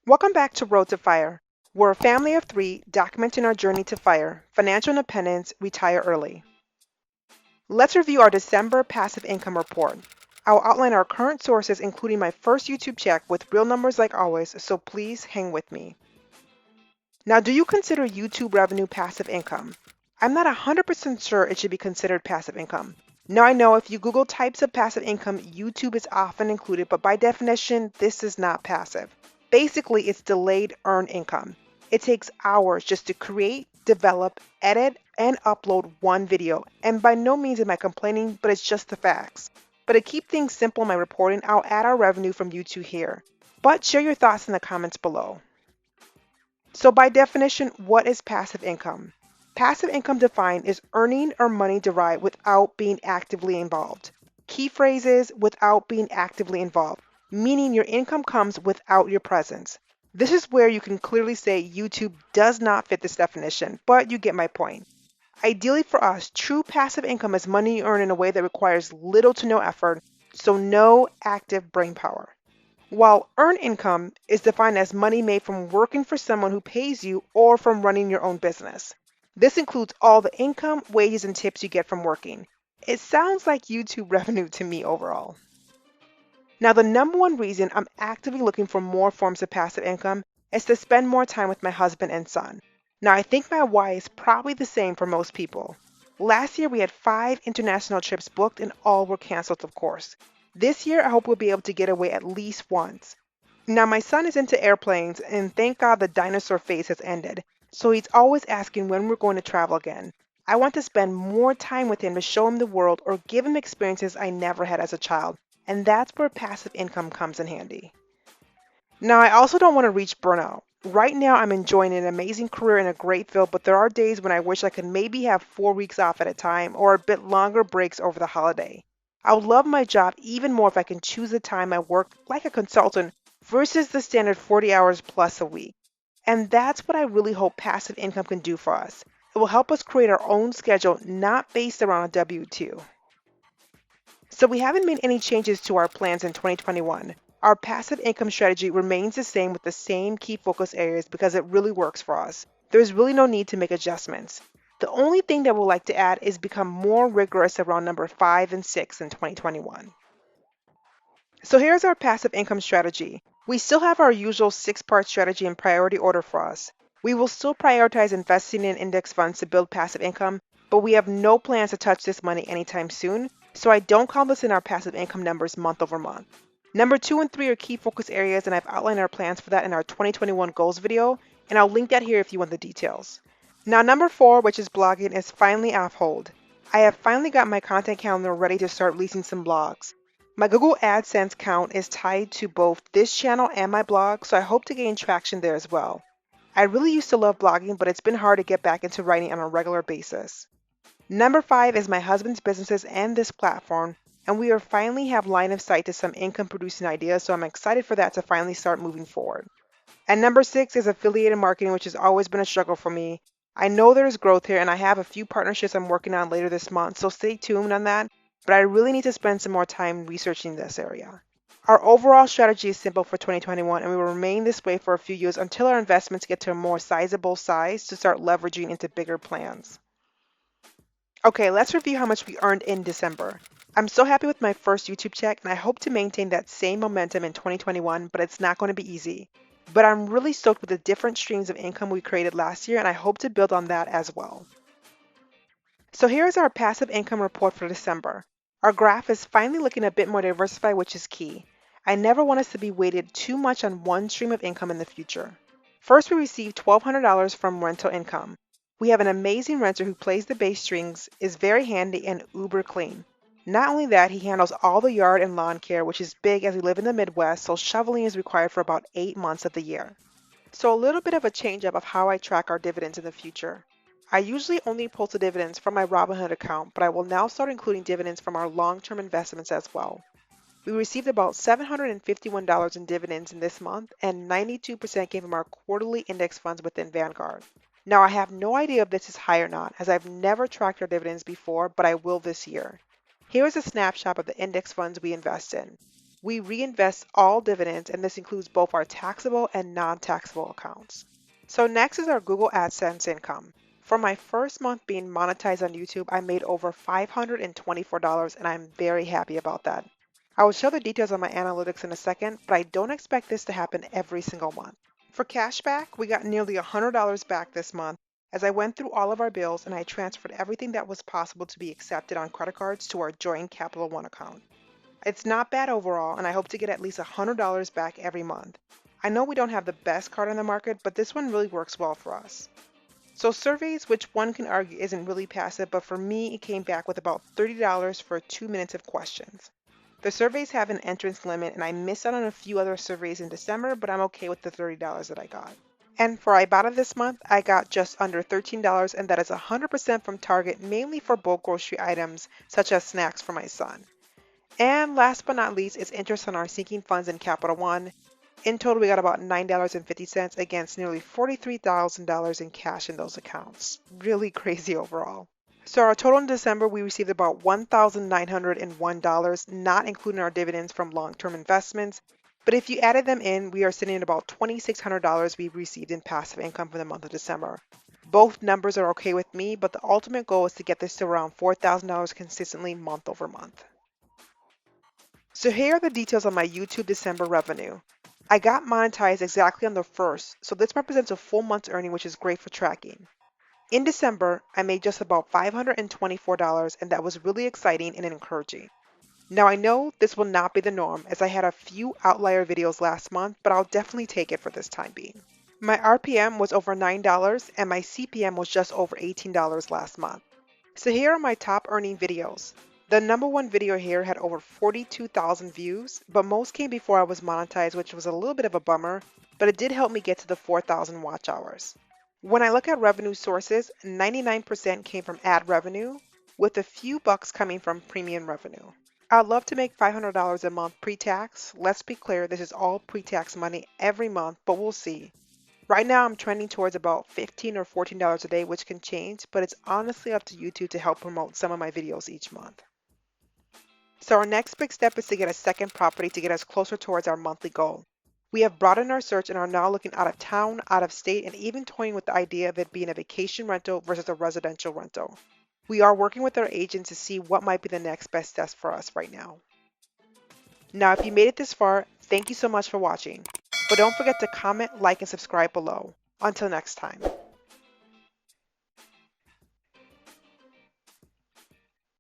Welcome back to Road to Fire. We're a family of three documenting our journey to fire, financial independence, retire early. Let's review our December passive income report. I'll outline our current sources, including my first YouTube check with real numbers like always, so please hang with me. Now, do you consider YouTube revenue passive income? I'm not 100% sure it should be considered passive income. Now, I know if you Google types of passive income, YouTube is often included, but by definition, this is not passive. Basically, it's delayed earned income. It takes hours just to create, develop, edit, and upload one video. And by no means am I complaining, but it's just the facts. But to keep things simple in my reporting, I'll add our revenue from YouTube here. But share your thoughts in the comments below. So by definition, what is passive income? Passive income defined is earning or money derived without being actively involved. Key phrases without being actively involved, meaning your income comes without your presence. This is where you can clearly say YouTube does not fit this definition, but you get my point. Ideally for us, true passive income is money you earn in a way that requires little to no effort, so no active brain power. While earned income is defined as money made from working for someone who pays you or from running your own business. This includes all the income, wages, and tips you get from working. It sounds like YouTube revenue to me overall. Now, the number one reason I'm actively looking for more forms of passive income is to spend more time with my husband and son. Now, I think my why is probably the same for most people. Last year, we had 5 international trips booked and all were canceled, of course. This year, I hope we'll be able to get away at least once. Now, my son is into airplanes, and thank God the dinosaur phase has ended, so he's always asking when we're going to travel again. I want to spend more time with him to show him the world or give him experiences I never had as a child, and that's where passive income comes in handy. Now, I also don't want to reach burnout. Right now, I'm enjoying an amazing career in a great field, but there are days when I wish I could maybe have 4 weeks off at a time or a bit longer breaks over the holiday. I would love my job even more if I can choose the time I work like a consultant versus the standard 40 hours plus a week. And that's what I really hope passive income can do for us. It will help us create our own schedule, not based around a W-2. So we haven't made any changes to our plans in 2021. Our passive income strategy remains the same with the same key focus areas because it really works for us. There's really no need to make adjustments. The only thing that we'd like to add is become more rigorous around number 5 and 6 in 2021. So here's our passive income strategy. We still have our usual 6-part strategy in priority order for us. We will still prioritize investing in index funds to build passive income, but we have no plans to touch this money anytime soon, so I don't count this in our passive income numbers month over month. Number 2 and 3 are key focus areas, and I've outlined our plans for that in our 2021 goals video, and I'll link that here if you want the details. Now, number 4, which is blogging, is finally off hold. I have finally got my content calendar ready to start releasing some blogs. My Google AdSense count is tied to both this channel and my blog, so I hope to gain traction there as well. I really used to love blogging, but it's been hard to get back into writing on a regular basis. Number 5 is my husband's businesses and this platform, and we are finally have line of sight to some income producing ideas, so I'm excited for that to finally start moving forward. And number 6 is affiliated marketing, which has always been a struggle for me. I know there's growth here, and I have a few partnerships I'm working on later this month, so stay tuned on that, but I really need to spend some more time researching this area. Our overall strategy is simple for 2021, and we will remain this way for a few years until our investments get to a more sizable size to start leveraging into bigger plans. Okay, let's review how much we earned in December. I'm so happy with my first YouTube check, and I hope to maintain that same momentum in 2021, but it's not going to be easy. But I'm really stoked with the different streams of income we created last year, and I hope to build on that as well. So here's our passive income report for December. Our graph is finally looking a bit more diversified, which is key. I never want us to be weighted too much on one stream of income in the future. First, we received $1,200 from rental income. We have an amazing renter who plays the bass strings, is very handy, and uber clean. Not only that, he handles all the yard and lawn care, which is big as we live in the Midwest, so shoveling is required for about 8 months of the year. So a little bit of a change up of how I track our dividends in the future. I usually only pull the dividends from my Robinhood account, but I will now start including dividends from our long-term investments as well. We received about $751 in dividends in this month, and 92% came from our quarterly index funds within Vanguard. Now, I have no idea if this is high or not, as I've never tracked our dividends before, but I will this year. Here is a snapshot of the index funds we invest in. We reinvest all dividends, and this includes both our taxable and non-taxable accounts. So next is our Google AdSense income. For my first month being monetized on YouTube, I made over $524, and I'm very happy about that. I will show the details on my analytics in a second, but I don't expect this to happen every single month. For cashback, we got nearly $100 back this month as I went through all of our bills and I transferred everything that was possible to be accepted on credit cards to our joint Capital One account. It's not bad overall, and I hope to get at least $100 back every month. I know we don't have the best card on the market, but this one really works well for us. So surveys, which one can argue isn't really passive, but for me it came back with about $30 for 2 minutes of questions. The surveys have an entrance limit, and I missed out on a few other surveys in December, but I'm okay with the $30 that I got. And for Ibotta this month, I got just under $13, and that is 100% from Target, mainly for bulk grocery items such as snacks for my son. And last but not least is interest on our sinking funds in Capital One. In total, we got about $9.50 against nearly $43,000 in cash in those accounts. Really crazy overall. So our total in December, we received about $1,901, not including our dividends from long-term investments. But if you added them in, we are sitting at about $2,600 we received in passive income for the month of December. Both numbers are okay with me, but the ultimate goal is to get this to around $4,000 consistently month over month. So here are the details on my YouTube December revenue. I got monetized exactly on the 1st, so this represents a full month's earning, which is great for tracking. In December, I made just about $524, and that was really exciting and encouraging. Now I know this will not be the norm as I had a few outlier videos last month, but I'll definitely take it for this time being. My RPM was over $9 and my CPM was just over $18 last month. So here are my top earning videos. The number one video here had over 42,000 views, but most came before I was monetized, which was a little bit of a bummer, but it did help me get to the 4,000 watch hours. When I look at revenue sources, 99% came from ad revenue, with a few bucks coming from premium revenue. I'd love to make $500 a month pre-tax. Let's be clear, this is all pre-tax money every month, but we'll see. Right now I'm trending towards about $15 or $14 a day, which can change, but it's honestly up to YouTube to help promote some of my videos each month. So our next big step is to get a second property to get us closer towards our monthly goal. We have broadened our search and are now looking out of town, out of state, and even toying with the idea of it being a vacation rental versus a residential rental. We are working with our agents to see what might be the next best step for us right now. Now, if you made it this far, thank you so much for watching. But don't forget to comment, like, and subscribe below. Until next time.